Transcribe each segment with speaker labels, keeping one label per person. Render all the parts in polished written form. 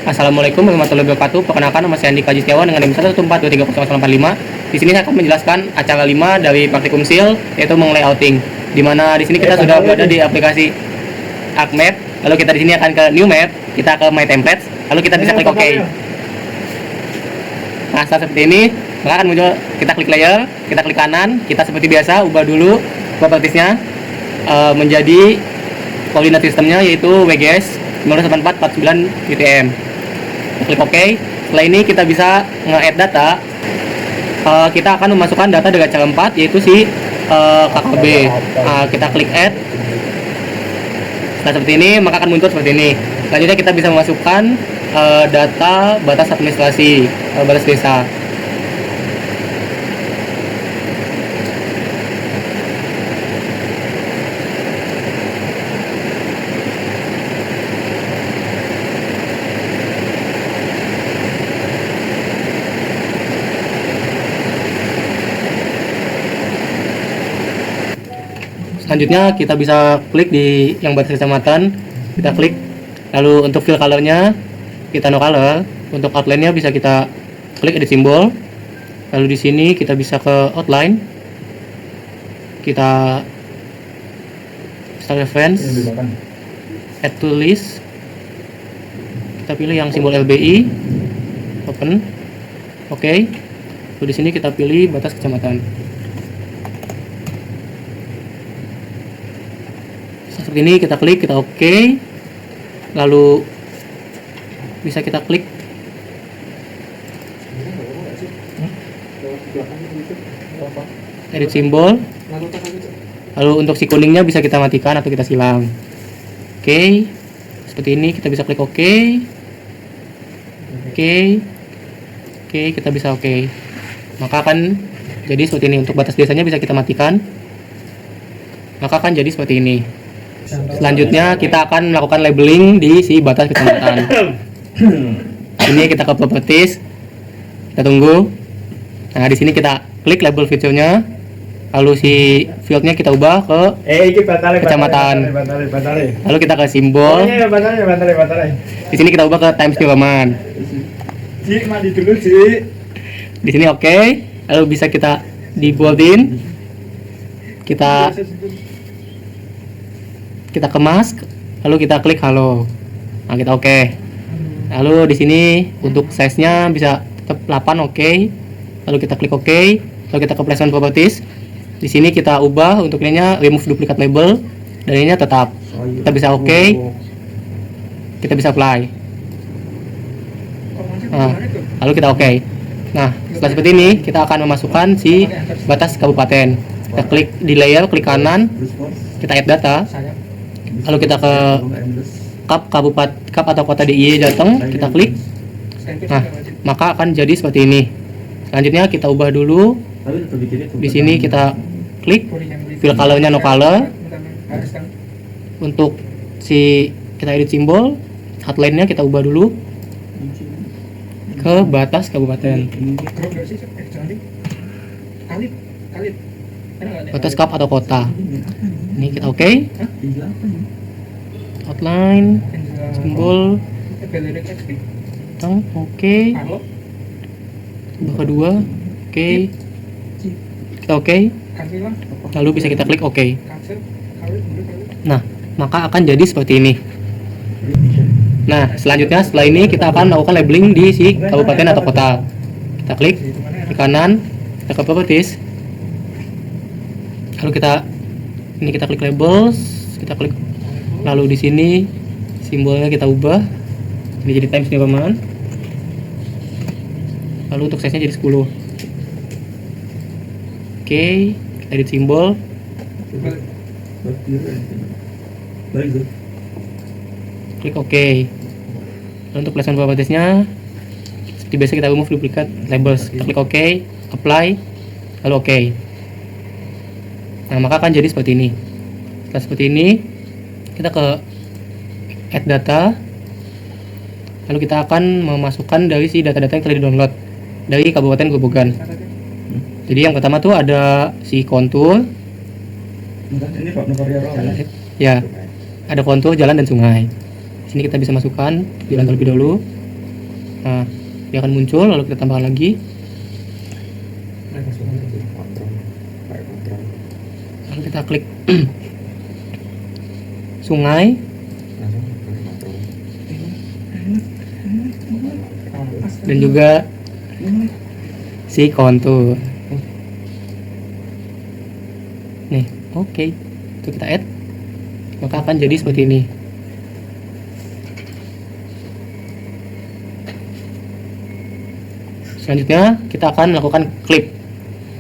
Speaker 1: Assalamualaikum warahmatullahi wabarakatuh. Perkenalkan, nama saya Andika Jistiawan dengan NIM 114230045. Di sini saya akan menjelaskan acara 5 dari praktikum SIL, yaitu menglayouting. Di mana di sini kita sudah berada di aplikasi ArcMap. Lalu kita di sini akan ke New Map, kita ke My Templates, lalu kita bisa klik OK. Nah, setelah seperti ini, maka akan muncul kita klik layer, kita klik kanan, kita seperti biasa ubah dulu propertiesnya menjadi koordinat sistemnya yaitu WGS 198449 UTM. Klik OK. Setelah ini kita bisa nge-add data. Kita akan memasukkan data dengan cara 4 yaitu si KKB. Kita klik add. Nah, seperti ini maka akan muncul seperti ini. Selanjutnya kita bisa memasukkan data batas administrasi, batas desa. Selanjutnya kita bisa klik di yang batas kecamatan, kita klik. Lalu untuk fill colornya kita no color. Untuk outline-nya bisa kita klik edit simbol. Lalu di sini kita bisa ke outline. Kita start reference, add to list. Kita pilih yang simbol LBI, open, oke. Lalu di sini kita pilih batas kecamatan. Seperti ini kita klik, kita oke. Lalu bisa kita klik edit simbol. Lalu untuk si kuningnya bisa kita matikan atau kita silang. Oke. Seperti ini kita bisa klik oke. Oke, kita bisa oke. Maka akan jadi seperti ini. Untuk batas desanya bisa kita matikan. Maka akan jadi seperti ini. Selanjutnya kita akan melakukan labeling di si batas kecamatan. Ini kita ke properties, kita tunggu. Nah, di sini kita klik label fiturnya, lalu si fieldnya kita ubah ke kecamatan. Lalu kita ke simbol. Di sini kita ubah ke Times New Roman. Di sini oke. Lalu bisa kita di boldin. Kita kemas, lalu kita klik halo. Nah, kita oke. Lalu di sini untuk size-nya bisa tetap 8 oke. Lalu kita klik oke. Lalu kita ke placement properties. Di sini kita ubah untuk ininya remove duplicate label dan ininya tetap. Kita bisa oke. Kita bisa apply. Nah, lalu kita oke. Nah, setelah seperti ini kita akan memasukkan si batas kabupaten. Kita klik di layer, klik kanan, kita add data. Lalu kita ke kap atau kota DIY Jateng, kita klik. Nah, maka akan jadi seperti ini. Selanjutnya kita ubah dulu. Di sini kita klik fill colornya no color. Untuk si kita edit simbol, outline-nya kita ubah dulu ke batas kabupaten. Batas kap atau kota. Ini kita oke. Outline, simbol, oke. Ubah kedua, oke. Kita oke. Lalu bisa kita klik oke. Nah, maka akan jadi seperti ini. Nah, selanjutnya setelah ini kita akan melakukan labeling di si kabupaten atau kota. Kita klik di kanan, kita ke properties. Lalu kita klik labels, kita klik. Lalu di sini simbolnya kita ubah. Ini jadi Times New Roman. Lalu untuk size-nya jadi 10. Oke, kita edit simbol. Klik OK. Lalu untuk placement properties-nya seperti biasa kita remove duplicate labels. Kita klik OK, apply, lalu OK. Nah, maka akan jadi seperti ini. Setelah seperti ini, kita ke add data. Lalu kita akan memasukkan dari si data-data yang telah di-download dari Kabupaten Grobogan. Jadi yang pertama tuh ada si kontur. Ya, ada kontur jalan dan sungai. Di sini kita bisa masukkan jalan terlebih dahulu. Nah, dia akan muncul, lalu kita tambahkan lagi. Lalu kita klik sungai, dan juga si kontur. Nih, oke. Itu kita add, maka akan jadi seperti ini. Selanjutnya kita akan melakukan clip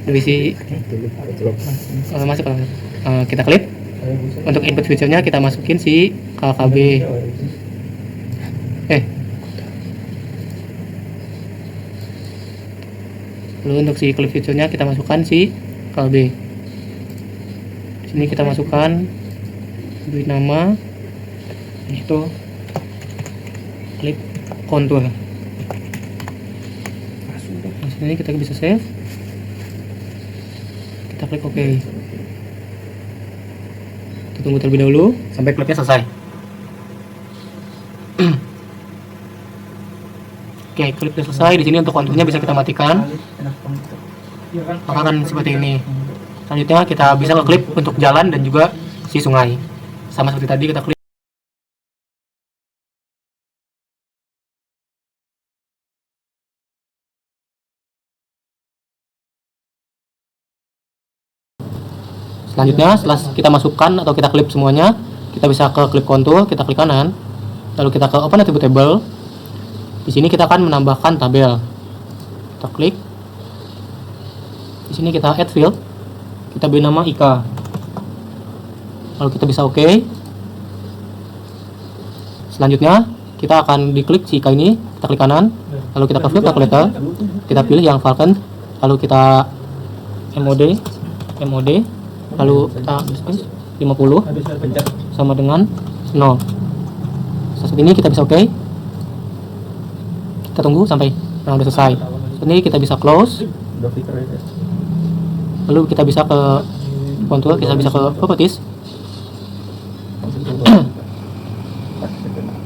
Speaker 1: dari si masuk. Kita clip. Untuk input feature-nya kita masukin si KKB. Lalu untuk si clip feature-nya kita masukkan si KKB. Di sini kita masukkan beri nama itu clip contour. Ini kita bisa save, kita klik OK. Kita tunggu terlebih dahulu sampai klipnya selesai. Oke, klipnya selesai. Di sini untuk konturnya bisa kita matikan, maka akan seperti ini. Selanjutnya kita bisa ngeklik untuk jalan dan juga si sungai, sama seperti tadi kita klik. Selanjutnya setelah kita masukkan atau kita klip semuanya, kita bisa ke klip kontur, kita klik kanan, lalu kita ke open attribute table. Di sini kita akan menambahkan tabel. Kita klik. Di sini kita add field, kita beri nama Ika. Lalu kita bisa OK. Selanjutnya kita akan diklik si Ika ini, kita klik kanan, lalu kita ke field calculator, kita pilih yang vacant, lalu kita mode, lalu kita 50 sama dengan 0. Seperti ini kita bisa OK. Kita tunggu sampai udah selesai. Ini kita bisa close. Lalu kita bisa ke contour, kita bisa ke properties.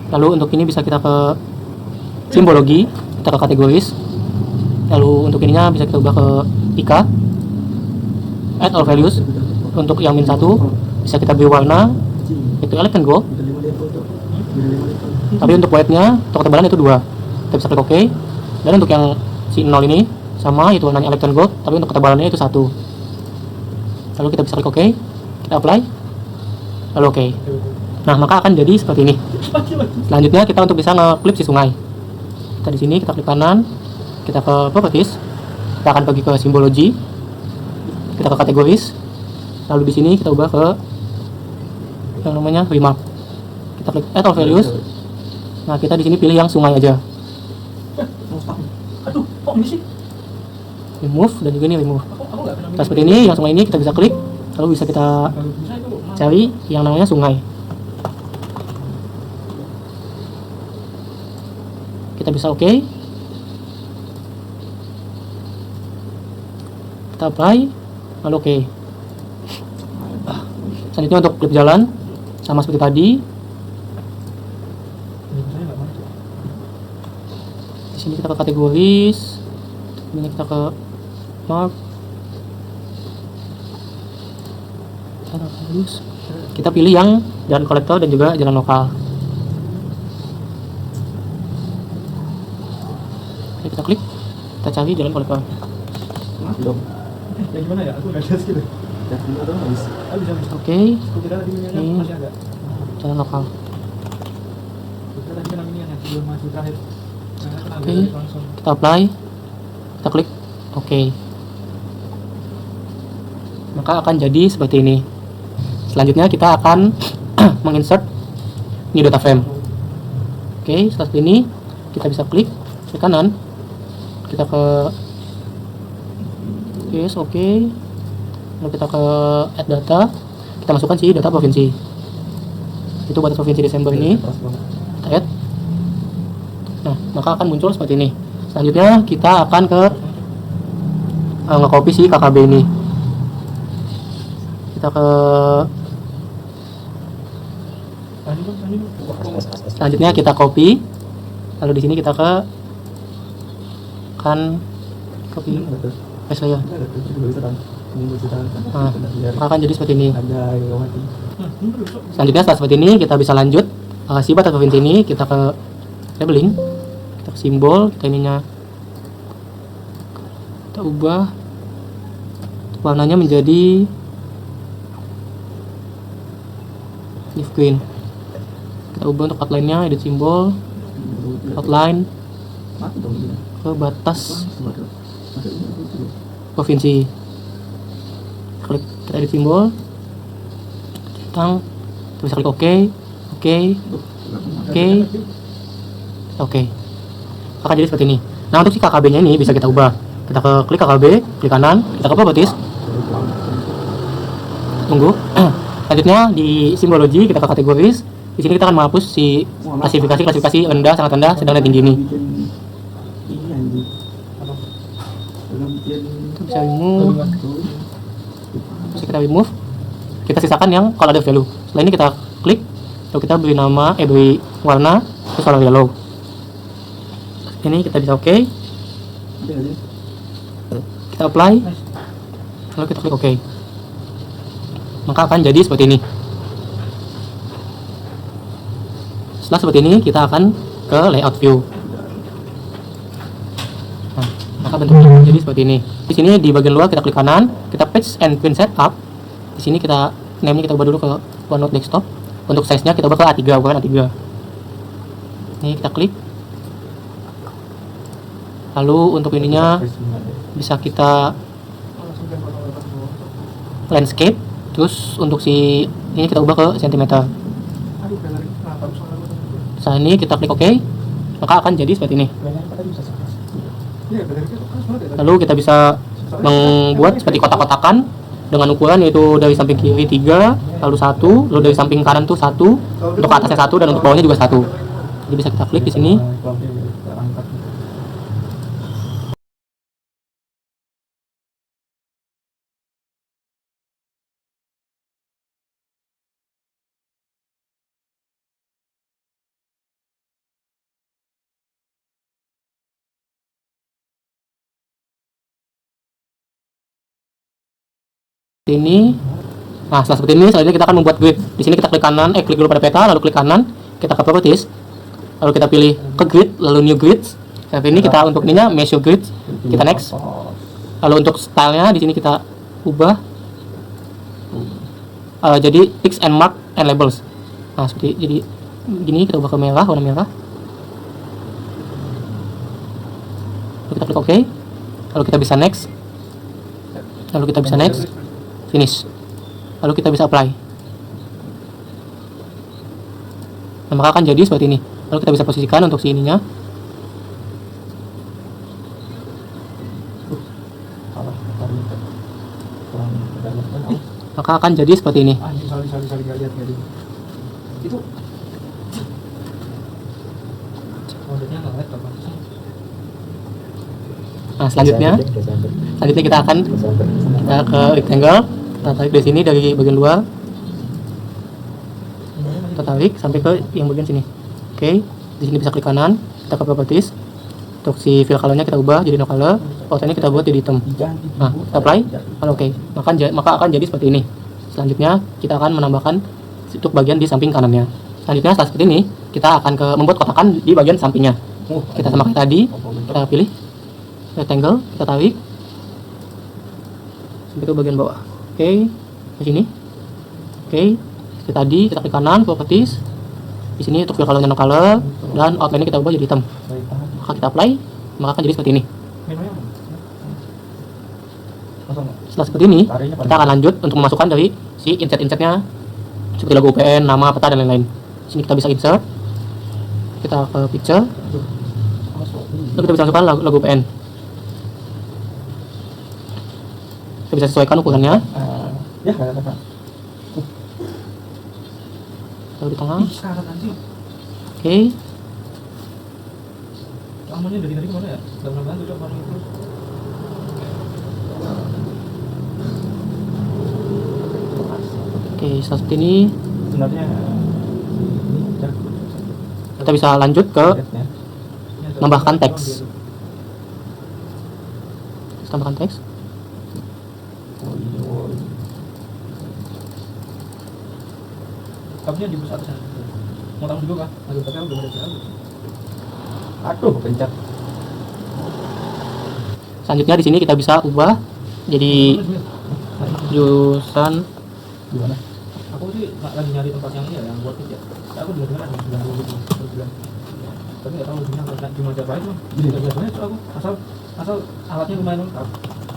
Speaker 1: Lalu untuk ini bisa kita ke simbologi, kita ke kategoris. Lalu untuk ininya bisa kita ubah ke Ika, add all values. Untuk yang -1 bisa kita beri warna itu elegant gold, tapi untuk white-nya atau ketebalan itu 2. Kita bisa klik OK. Dan untuk yang si 0 ini sama, itu warnanya elegant gold, tapi untuk ketebalannya itu 1. Lalu kita bisa klik OK, kita apply, lalu OK. Nah, maka akan jadi seperti ini. Selanjutnya kita untuk bisa nge-clip si sungai. Kita di sini kita klik kanan, kita ke properties, kita akan pergi ke simbologi, kita ke kategoris. Lalu di sini kita ubah ke yang namanya remark. Kita klik add all values. Nah, kita di sini pilih yang sungai aja. Remove dan juga ini remove. Nah, seperti ini, yang sungai ini kita bisa klik, lalu bisa kita cari yang namanya sungai. Kita bisa OK. Kita apply, lalu OK. Selanjutnya untuk klip jalan sama seperti tadi. Di sini kita ke kategoris, ini kita ke mark, kita pilih yang jalan kolektor dan juga jalan lokal. Oke, kita klik, kita cari jalan kolektor.
Speaker 2: Gimana ya? Aku nggak jelas gitu.
Speaker 1: Oke, ini jalan lokal. Oke, kita apply, kita klik OK. Maka akan jadi seperti ini. Selanjutnya kita akan menginsert new data frame. Oke, setelah ini kita bisa klik kanan, kita ke yes, OK. Lalu kita ke add data, kita masukkan si data provinsi. Itu pada provinsi Desember ini. Kita add. Nah, maka akan muncul seperti ini. Selanjutnya kita akan ke nge-copy si KKB ini. Kita ke selanjutnya kita copy. Lalu di sini kita ke akan copy paste layer. Nah, maka akan jadi seperti ini. Selanjutnya setelah seperti ini kita bisa lanjut si batas provinsi ini kita ke labeling, kita ke simbol, kita ininya kita ubah warnanya menjadi leaf green. Kita ubah untuk outline-nya, edit simbol, outline ke batas provinsi. Klik, kita edit simbol, kita bisa klik OK, OK, OK, OK. Akan jadi seperti ini. Nah, untuk si KKB-nya ini bisa kita ubah. Kita klik KKB, klik kanan, kita ke properties. Tunggu. Selanjutnya di simbologi kita ke kategoris. Di sini kita akan menghapus si klasifikasi rendah, sangat rendah, sedang dan tinggi ini. Kita bisa remove. Bisa kita remove. Kita sisakan yang kalau ada value. Setelah ini kita klik, lalu kita beri nama, beri warna, terus warna yellow. Ini kita bisa OK. Kita apply, lalu kita klik OK. Maka akan jadi seperti ini. Setelah seperti ini, kita akan ke layout view. Nah, maka bentuknya jadi seperti ini. Di sini di bagian luar kita klik kanan, kita paste and print setup. Di sini kita name-nya kita ubah dulu ke OneNote desktop. Untuk size-nya kita ubah ke A3, bukan A3. Ini kita klik. Lalu untuk ininya bisa kita landscape. Terus untuk si ini kita ubah ke centimeter. Saat ini kita klik OK, maka akan jadi seperti ini. Lalu kita bisa membuat seperti kotak-kotakan dengan ukuran yaitu dari samping kiri 3, lalu 1, lalu dari samping kanan tuh 1, untuk atasnya 1 dan untuk bawahnya juga 1. Jadi bisa kita klik di sini. Ini, nah setelah seperti ini, selanjutnya kita akan membuat grid. Di sini kita klik kanan, klik dulu pada peta, lalu klik kanan, kita ke properties, lalu kita pilih ke grid, lalu new grid. Seperti ini kita untuk ininya measure grid, kita next. Lalu untuk stylenya di sini kita ubah jadi text and mark and labels. Nah seperti jadi gini, kita ubah ke merah, warna merah. Lalu kita klik OK, lalu kita bisa next, lalu kita bisa next. Finish. Lalu kita bisa apply. Nah, maka akan jadi seperti ini. Lalu kita bisa posisikan untuk si ininya. Maka akan jadi seperti ini. Nah, selanjutnya kita akan ke rectangle. Kita tarik dari sini, dari bagian luar, kita tarik sampai ke yang bagian sini. Oke, di sini bisa klik kanan, kita ke properties. Untuk si fill colornya kita ubah jadi no color. Outline kita buat jadi hitam. Nah, kita apply. Oke, maka akan jadi seperti ini. Selanjutnya kita akan menambahkan untuk bagian di samping kanannya. Selanjutnya setelah seperti ini, kita akan membuat kotakan di bagian sampingnya. Kita sama kayak tadi, kita pilih rectangle, kita tarik sampai ke bagian bawah. Oke, di sini. Oke, seperti tadi kita klik kanan, properties. Di sini untuk fill colornya no color dan outline kita ubah jadi hitam. Maka kita apply, maka akan jadi seperti ini. Setelah seperti ini, kita akan lanjut untuk memasukkan dari si insert-insertnya seperti logo UPN, nama, peta dan lain-lain. Di sini kita bisa insert. Kita ke picture. Lalu kita bisa masukkan logo UPN. Kita bisa sesuaikan ukurannya. Lalu di tengah. Oke. Oke, seperti ini. Kita bisa lanjut ke menambahkan teks. tambahkan teks.
Speaker 2: Tabnya di bus atas. Mau tahu dulu kah? Aduh, tapi aku belum ada jalan. Aduh, kepencet.
Speaker 1: Selanjutnya di sini kita bisa ubah jadi jurusan.
Speaker 2: Gimana? Aku sih lagi nyari tempat yang ini ya, yang buat ya. Aku juga dengar ada 90 bulan. Tapi nggak tahu gimana cara itu. Jadi biasanya aku asal alatnya lumayan lengkap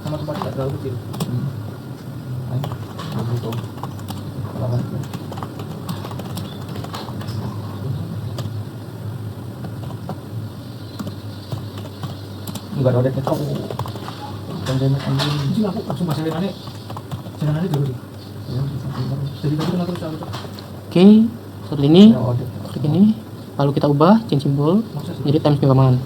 Speaker 2: sama tempatnya nggak terlalu kecil. Begitu. Enggak ada odetnya tahu. Dan anjing aku langsung pasang jalanannya dulu sih. Jadi tadi kenapa terus aku?
Speaker 1: Oke, seperti ini. Klik ini. Lalu kita ubah change symbol jadi times megaman.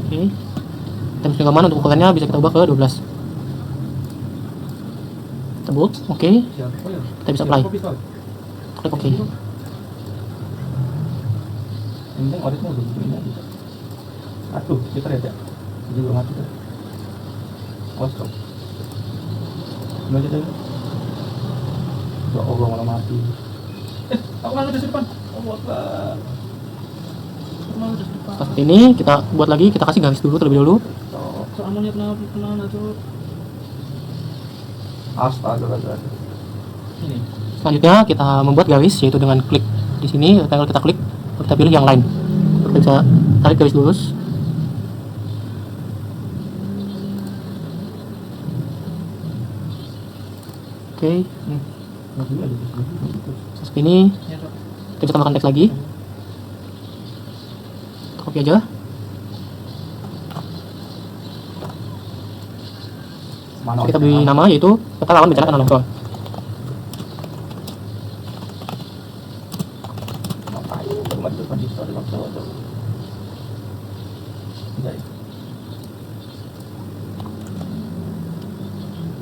Speaker 1: Oke. Times megaman untuk ukurannya bisa kita ubah ke 12. Tebuk, oke. Kita bisa apply. Klik oke.
Speaker 2: Ini auditnya udah begini aja. Aduh, kita ya. Jadi belum mati tuh. Stop. Gimana aja deh. Ya Allah, malah mati. Aku malah udah di depan. Allah Akbar.
Speaker 1: Seperti ini kita buat lagi, kita kasih garis dulu terlebih dulu.
Speaker 2: Soalnya kenapa tuh? Astaga. Ini.
Speaker 1: Selanjutnya kita membuat garis yaitu dengan klik di sini, tinggal kita klik, kita pilih yang lain. Kita bisa tarik garis lurus. Oke. Seperti ini. Kita bisa tambahkan teks lagi. Copy aja. Kita beri nama yaitu peta rawan bencana tanah longsor.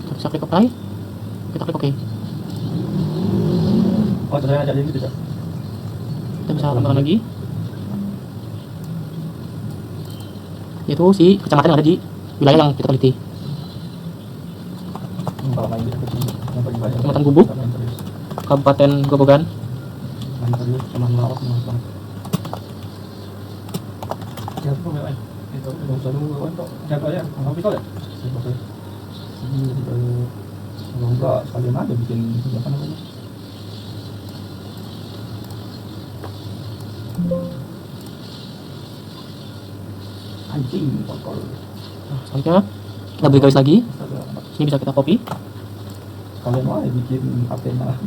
Speaker 1: Kita bisa klik apply. Kita klik OK.
Speaker 2: Oh, ternyata ada gitu ya.
Speaker 1: Kita bisa tambahkan lagi. Yaitu si kecamatan yang ada di wilayah yang kita teliti. Kecamatan Gubuk, Kabupaten Grobogan.
Speaker 2: Enggak, sekalian aja bikin apa namanya. Anjing kotor.
Speaker 1: Selanjutnya kita beri garis lagi. Ini bisa kita copy.
Speaker 2: Kalian mau bikin apa-nya?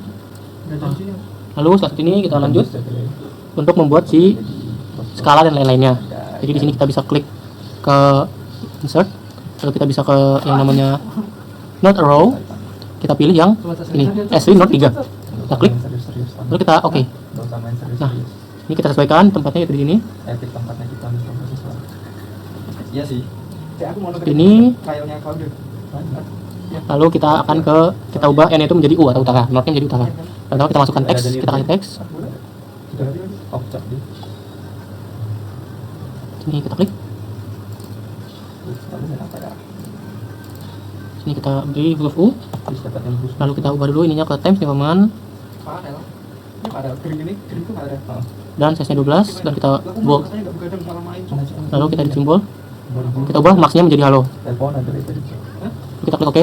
Speaker 1: Lalu setelah ini kita lanjut untuk membuat si skala dan lain-lainnya. Jadi di sini kita bisa klik ke insert, lalu kita bisa ke yang namanya not a row. Kita pilih yang ini, S3 not 3. Kita klik, lalu kita oke. Nah, ini kita sesuaikan tempatnya yaitu di sini.
Speaker 2: Tempatnya kita iya sih.
Speaker 1: Ini. Lalu kita akan kita ubah N itu menjadi U atau utara, Northnya menjadi utara. Lalu kita masukkan teks, kita kasih teks. Sini kita klik. Sini kita beri huruf U. Lalu kita ubah dulu ininya ke times megaman. Dan size-nya 12 dan kita bold. Lalu kita edit simbol. Kita ubah max-nya menjadi halo. Kita klik OK.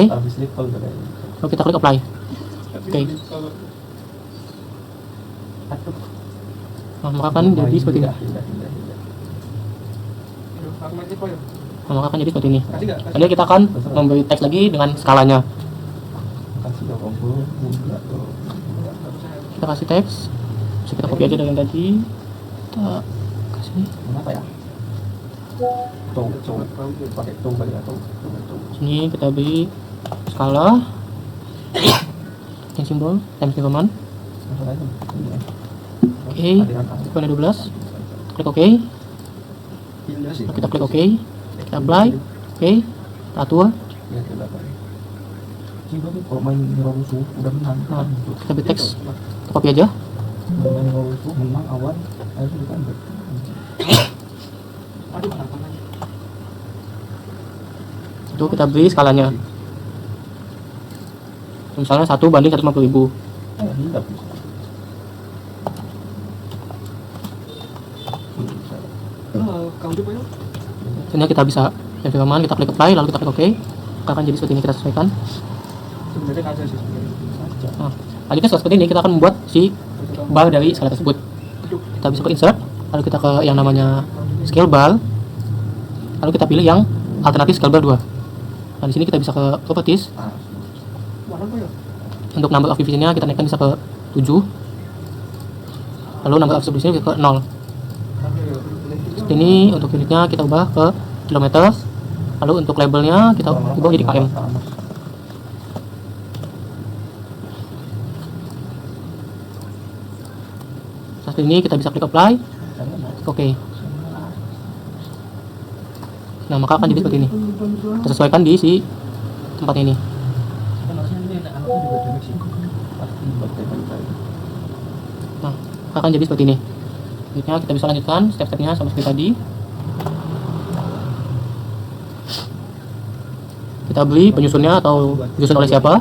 Speaker 1: Lalu kita klik apply. Oke. Nah, maka akan jadi seperti ini. Jadi kita akan memberi teks lagi dengan skalanya. Kita kasih teks. Bisa kita copy aja dari yang tadi. Kita kasih. Sini kita beri skala, yang simbol times megaman. Oke, ukurannya 12. Klik OK. Kita klik OK. Kita apply. Oke, kita atur. Nah, kita beri teks. Kita copy aja.
Speaker 2: Main gol itu menang awan, akhirnya bukan back. Aduh, kenapa lagi?
Speaker 1: Itu kita beli skalanya. Misalnya 1/150.000.
Speaker 2: Hilap. Kau coba ya?
Speaker 1: Sebenarnya kita bisa yang firman, kita klik apply, lalu kita klik OK. Maka akan jadi seperti ini, kita sesuaikan.
Speaker 2: Sebenarnya nggak ada sih sebenarnya.
Speaker 1: Nah, selanjutnya setelah seperti ini kita akan membuat si bar dari skala tersebut. Kita bisa ke insert, lalu kita ke yang namanya scale bar, lalu kita pilih yang alternatif scale bar 2. Nah, di sini kita bisa ke properties. Untuk number of division-nya kita naikkan bisa ke 7. Lalu number of subdivision bisa ke 0. Seperti ini. Untuk unitnya kita ubah ke kilometer. Lalu untuk labelnya kita ubah jadi km. Seperti ini kita bisa klik apply. Oke. Nah, maka akan jadi seperti ini. Kita sesuaikan di si tempat ini. Nah, akan jadi seperti ini. Selanjutnya kita bisa lanjutkan step-stepnya sama seperti tadi. Kita beli penyusunnya atau disusun oleh siapa.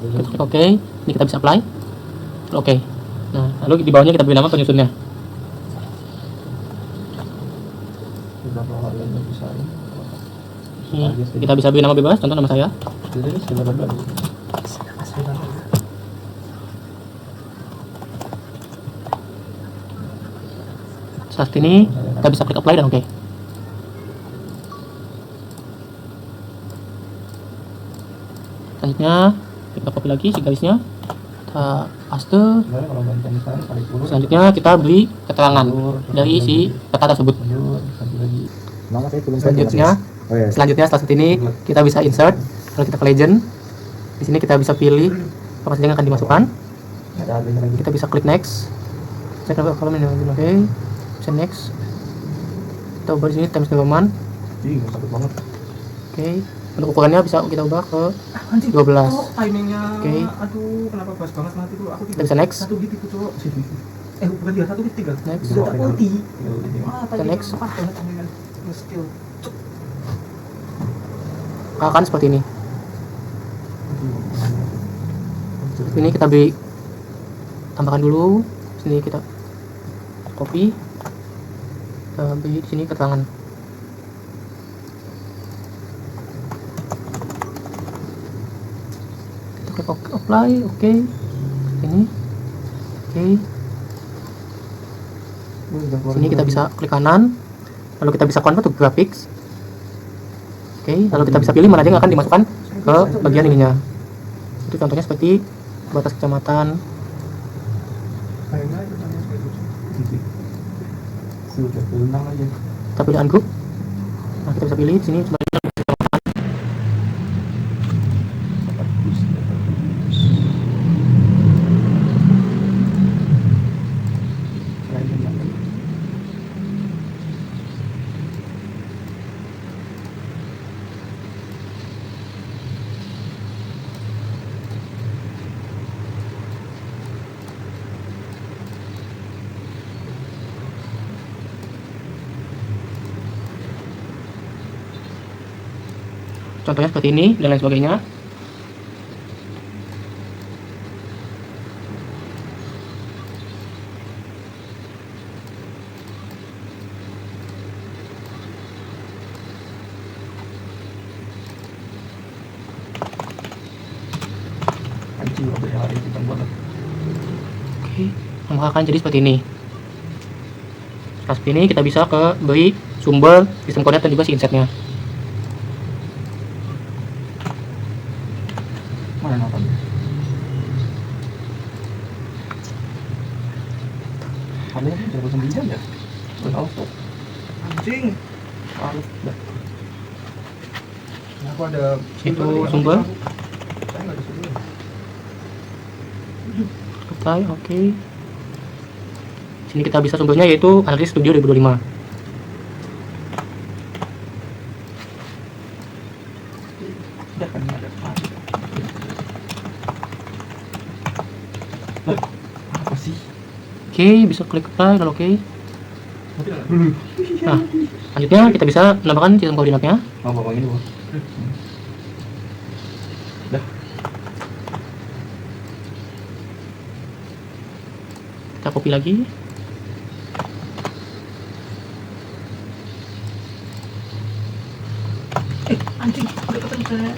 Speaker 1: Kita klik OK. Ini kita bisa apply. Oke. Nah, lalu di bawahnya kita beri nama penyusunnya. Ini kita bisa beri nama bebas, contoh nama saya. Saat ini kita bisa klik apply dan oke. Selanjutnya kita copy lagi si garisnya, kita paste. Selanjutnya kita beli keterangan dari si peta tersebut. Selanjutnya setelah seperti ini kita bisa insert, lalu kita ke legend. Di sini kita bisa pilih apa saja yang akan dimasukkan. Kita bisa klik next. Cek kalau ini oke. Bisa next. Kita ubah di sini times government. Oke. Untuk ukurannya bisa kita ubah ke 12.
Speaker 2: Timingnya.
Speaker 1: Oke.
Speaker 2: Aduh, kenapa pas banget mati tuh? Aku
Speaker 1: Kita bisa next.
Speaker 2: Satu bit itu cowok. Bukan dia, 1 bit 3.
Speaker 1: Next.
Speaker 2: Kita
Speaker 1: next.
Speaker 2: Skill.
Speaker 1: Akan seperti ini. Ini kita beri tambahkan dulu. Sini kita copy. Kita beri di sini keterangan. Kita klik apply, oke. Ini, oke. Sini kita bisa klik kanan. Lalu kita bisa convert to graphics. Oke, lalu kita bisa pilih mana aja yang akan dimasukkan ke bagian ininya. Itu contohnya seperti batas kecamatan. Kita pilih ungroup. Nah, kita bisa pilih di sini sebagai contohnya seperti ini dan lain sebagainya. Oke, maka akan jadi seperti ini. Nah, seperti ini kita bisa ke beri sumber, sistem koordinat dan juga si insetnya.
Speaker 2: Mana nonton? Ada yang 29 ya? Auto. Anjing. Harus dah. Aku ada
Speaker 1: Itu sumber.
Speaker 2: Saya nggak ada sumber.
Speaker 1: Selesai, oke. Sini kita bisa sumbernya yaitu Unreal Studio 2025.
Speaker 2: Udah kan ada apa sih?
Speaker 1: Oke, bisa klik apply kalau oke. Nah, selanjutnya kita bisa menambahkan sistem koordinatnya.
Speaker 2: Oh, bawa ini bu. Dah.
Speaker 1: Kita copy lagi.
Speaker 2: Anjing, udah ketemu.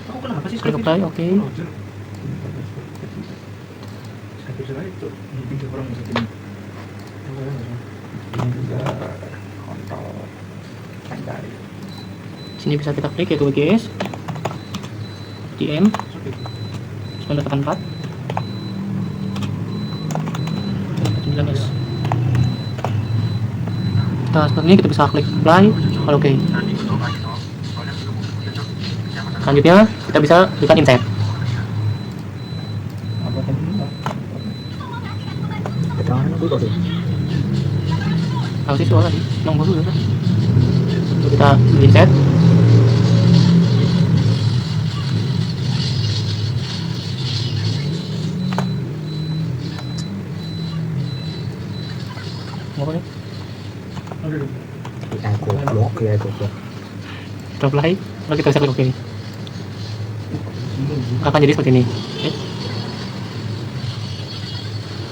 Speaker 2: Aku kenapa sih?
Speaker 1: Klik apply, oke.
Speaker 2: Itu pindah orang ini juga kontrol pandai.
Speaker 1: Sini bisa kita klik yaitu WGS TM 984 9S. Nah, seperti ini kita bisa klik apply kalau oke. Selanjutnya kita bisa berikan insert.
Speaker 2: Apa tadi?
Speaker 1: Tahu sih soalnya sih, nong baru ya. Untuk kita insert. Apa nih? Kita apply, lalu kita bisa klik oke. Akan jadi seperti ini. Oke.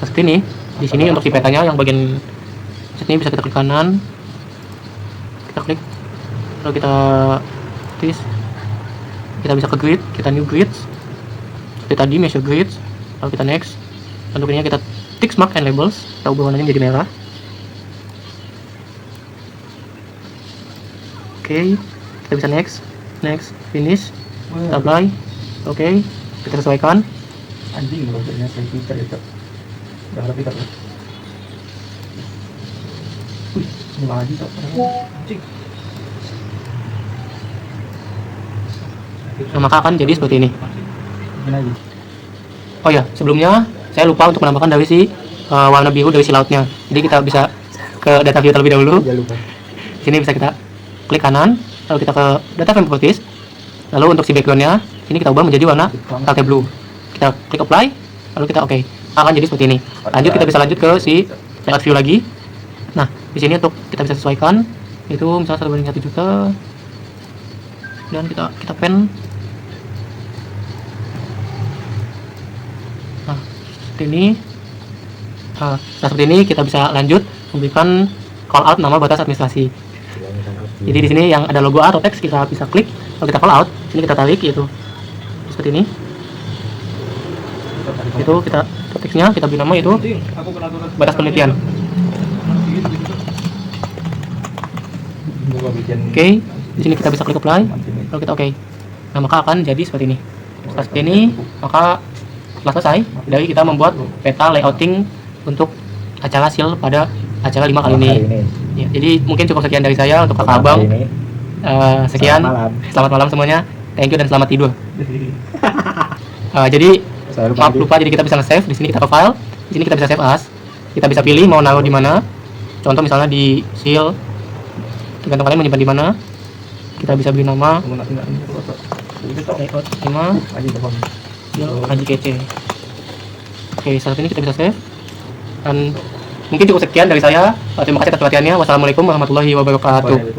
Speaker 1: Seperti ini. Di sini untuk si petanya yang bagian ini bisa kita klik kanan, kita klik, lalu kita twist, kita bisa ke grid, kita new grids, seperti tadi measure grids, lalu kita next. Untuk ini kita tick mark and labels, kita ubah warnanya menjadi merah. Oke, kita bisa next, finish, kita apply, oke, kita sesuaikan.
Speaker 2: Anjing logonya saya Twitter itu. Udah ada Twitter. Ini lagi tak anjing.
Speaker 1: Nah, maka akan jadi seperti ini.
Speaker 2: Gini aja.
Speaker 1: Oh ya, sebelumnya saya lupa untuk menambahkan dari si warna biru dari si lautnya. Jadi kita bisa ke data view terlebih dahulu.
Speaker 2: Jangan lupa.
Speaker 1: Di sini bisa kita klik kanan, lalu kita ke data frame properties. Lalu untuk si backgroundnya, ini kita ubah menjadi warna Tactile blue. Kita klik apply, lalu kita oke. Akan jadi seperti ini. Lanjut kita bisa lanjut ke si layout view lagi. Nah, di sini untuk kita bisa sesuaikan itu misalnya 1/1 juta dan kita pen. Nah, seperti ini. Nah, seperti ini kita bisa lanjut memberikan call out nama batas administrasi. Jadi di sini yang ada logo atau teks kita bisa klik, lalu kita call out. Sini kita tarik yaitu seperti ini. Itu kita teksnya kita beri nama itu batas penelitian. Oke, di sini kita bisa klik apply, lalu kita oke. Nah, maka akan jadi seperti ini. Setelah seperti ini, maka setelah selesai dari kita membuat peta layouting untuk acara SIL pada acara 5 kali ini. Ya, jadi mungkin cukup sekian dari saya untuk kakak abang. Sekian, selamat malam semuanya. Thank you dan selamat tidur. Jadi maaf lupa, jadi kita bisa nge-save. Di sini kita ke file, di sini kita bisa save as. Kita bisa pilih mau naruh di mana. Contoh misalnya di SIL, tergantung kalian menyimpan di mana. Kita bisa beri nama layout 5 SIL Haji Kece. Oke, saat ini kita bisa save. Dan mungkin cukup sekian dari saya. Terima kasih atas perhatiannya. Wassalamualaikum warahmatullahi wabarakatuh.